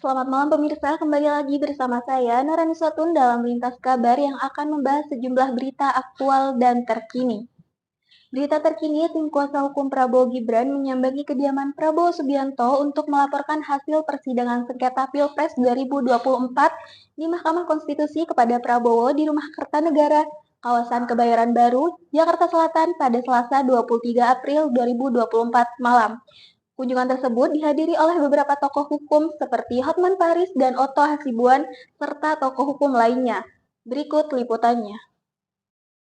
Selamat malam pemirsa, kembali lagi bersama saya Narani Sotun dalam Lintas Kabar yang akan membahas sejumlah berita aktual dan terkini. Berita terkini, tim kuasa hukum Prabowo Gibran menyambangi kediaman Prabowo Subianto untuk melaporkan hasil persidangan sengketa Pilpres 2024 di Mahkamah Konstitusi kepada Prabowo di Rumah Kertanegara, kawasan Kebayoran Baru, Jakarta Selatan pada Selasa 23 April 2024 malam. Kunjungan tersebut dihadiri oleh beberapa tokoh hukum seperti Hotman Paris dan Otto Hasibuan, serta tokoh hukum lainnya. Berikut liputannya.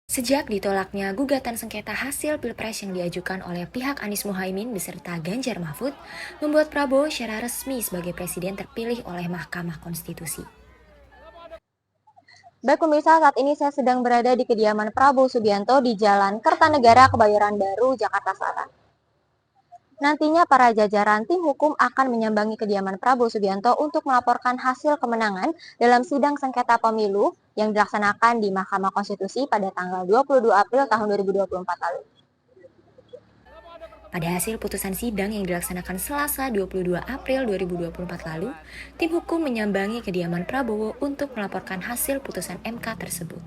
Sejak ditolaknya gugatan sengketa hasil Pilpres yang diajukan oleh pihak Anies Muhaimin beserta Ganjar Mahfud, membuat Prabowo secara resmi sebagai presiden terpilih oleh Mahkamah Konstitusi. Baik pemirsa, saat ini saya sedang berada di kediaman Prabowo Subianto di Jalan Kertanegara, Kebayoran Baru, Jakarta Selatan. Nantinya para jajaran tim hukum akan menyambangi kediaman Prabowo Subianto untuk melaporkan hasil kemenangan dalam sidang sengketa pemilu yang dilaksanakan di Mahkamah Konstitusi pada tanggal 22 April tahun 2024 lalu. Pada hasil putusan sidang yang dilaksanakan Selasa 22 April 2024 lalu, tim hukum menyambangi kediaman Prabowo untuk melaporkan hasil putusan MK tersebut.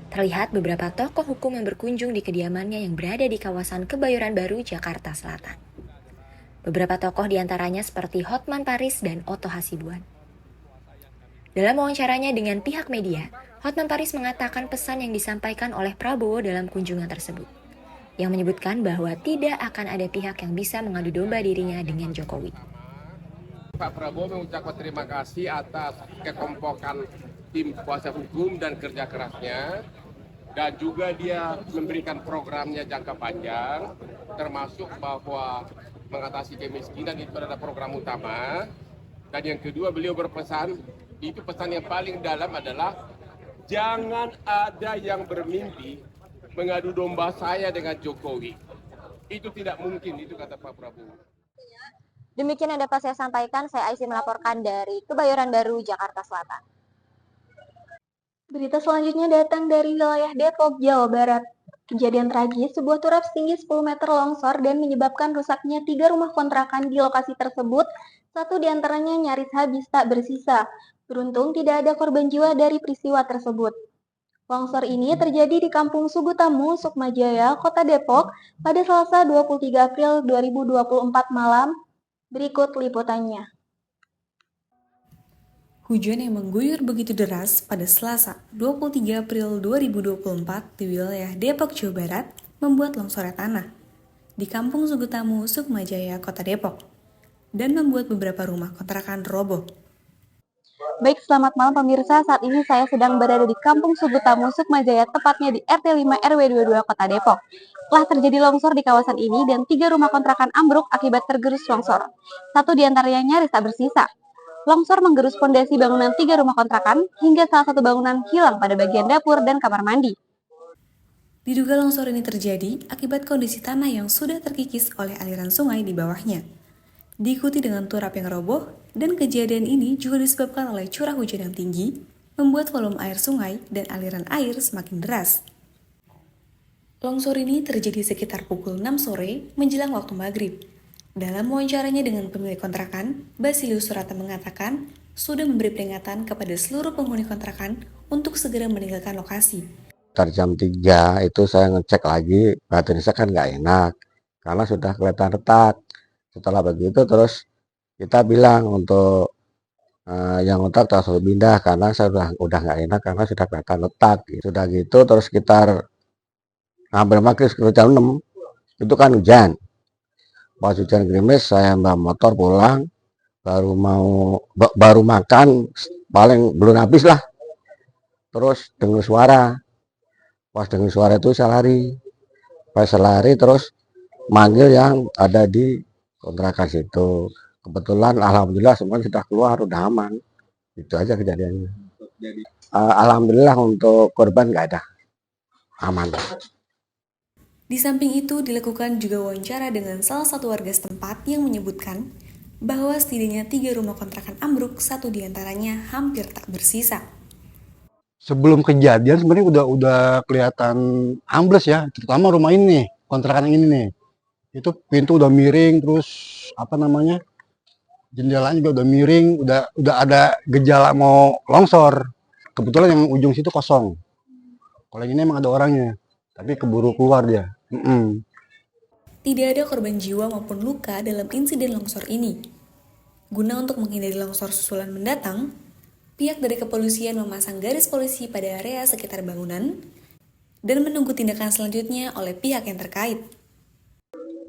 Terlihat beberapa tokoh hukum yang berkunjung di kediamannya yang berada di kawasan Kebayoran Baru, Jakarta Selatan. Beberapa tokoh diantaranya seperti Hotman Paris dan Otto Hasibuan. Dalam wawancaranya dengan pihak media, Hotman Paris mengatakan pesan yang disampaikan oleh Prabowo dalam kunjungan tersebut, yang menyebutkan bahwa tidak akan ada pihak yang bisa mengadu domba dirinya dengan Jokowi. Pak Prabowo mengucapkan terima kasih atas kekompokan tim kuasa hukum dan kerja kerasnya, dan juga dia memberikan programnya jangka panjang, termasuk bahwa mengatasi kemiskinan itu adalah program utama. Dan yang kedua, beliau berpesan, itu pesan yang paling dalam adalah jangan ada yang bermimpi mengadu domba saya dengan Jokowi. Itu tidak mungkin, itu kata Pak Prabowo. Demikian yang dapat saya sampaikan, saya Aisyah melaporkan dari Kebayoran Baru, Jakarta Selatan. Berita selanjutnya datang dari wilayah Depok, Jawa Barat. Kejadian tragis, sebuah turap setinggi 10 meter longsor dan menyebabkan rusaknya 3 rumah kontrakan di lokasi tersebut, satu diantaranya nyaris habis tak bersisa. Beruntung tidak ada korban jiwa dari peristiwa tersebut. Longsor ini terjadi di Kampung Sugutamu, Sukmajaya, Kota Depok, pada Selasa 23 April 2024 malam. Berikut liputannya. Hujan yang mengguyur begitu deras pada Selasa 23 April 2024 di wilayah Depok, Jawa Barat membuat longsornya tanah di Kampung Sugutamu, Sukmajaya, Kota Depok, dan membuat beberapa rumah kontrakan roboh. Baik, selamat malam pemirsa. Saat ini saya sedang berada di Kampung Sugutamu, Sukmajaya, tepatnya di RT 5 RW 22 Kota Depok. Telah terjadi longsor di kawasan ini dan 3 rumah kontrakan ambruk akibat tergerus longsor. Satu diantaranya nyaris tak bersisa. Longsor menggerus fondasi bangunan 3 rumah kontrakan hingga salah satu bangunan hilang pada bagian dapur dan kamar mandi. Diduga longsor ini terjadi akibat kondisi tanah yang sudah terkikis oleh aliran sungai di bawahnya. Diikuti dengan turap yang roboh, dan kejadian ini juga disebabkan oleh curah hujan yang tinggi, membuat volume air sungai dan aliran air semakin deras. Longsor ini terjadi sekitar pukul 6 sore menjelang waktu maghrib. Dalam wawancaranya dengan pemilik kontrakan, Basilius Surata mengatakan sudah memberi peringatan kepada seluruh penghuni kontrakan untuk segera meninggalkan lokasi. Sekitar jam 3 itu saya ngecek lagi, baterai saya kan nggak enak karena sudah kelihatan retak. Setelah begitu terus kita bilang untuk yang retak langsung pindah karena saya udah nggak enak karena sudah kelihatan retak. Sudah gitu terus sekitar hampir maghrib sekitar jam 6 itu kan hujan. Pas hujan gerimis saya bawa motor pulang, baru makan paling belum habis lah. Terus dengar suara. Pas dengar suara itu saya lari. Pas saya lari terus manggil yang ada di kontrakan situ. Kebetulan alhamdulillah semuanya sudah keluar, udah aman. Itu aja kejadiannya. Alhamdulillah untuk korban nggak ada. Aman. Di samping itu dilakukan juga wawancara dengan salah satu warga setempat yang menyebutkan bahwa setidaknya 3 rumah kontrakan ambruk, satu diantaranya hampir tak bersisa. Sebelum kejadian sebenarnya udah kelihatan ambles ya, terutama rumah ini nih, kontrakan ini nih. Itu pintu udah miring, terus jendelanya juga udah miring, udah ada gejala mau longsor. Kebetulan yang ujung situ kosong. Kalau yang ini emang ada orangnya, tapi keburu keluar dia. Tidak ada korban jiwa maupun luka dalam insiden longsor ini. Guna untuk menghindari longsor susulan mendatang, pihak dari kepolisian memasang garis polisi pada area sekitar bangunan dan menunggu tindakan selanjutnya oleh pihak yang terkait.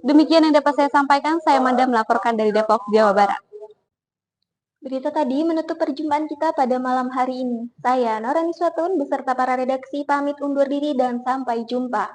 Demikian yang dapat saya sampaikan, saya Manda melaporkan dari Depok, Jawa Barat. Berita tadi menutup perjumpaan kita pada malam hari ini. Saya Norani Swatun beserta para redaksi pamit undur diri dan sampai jumpa.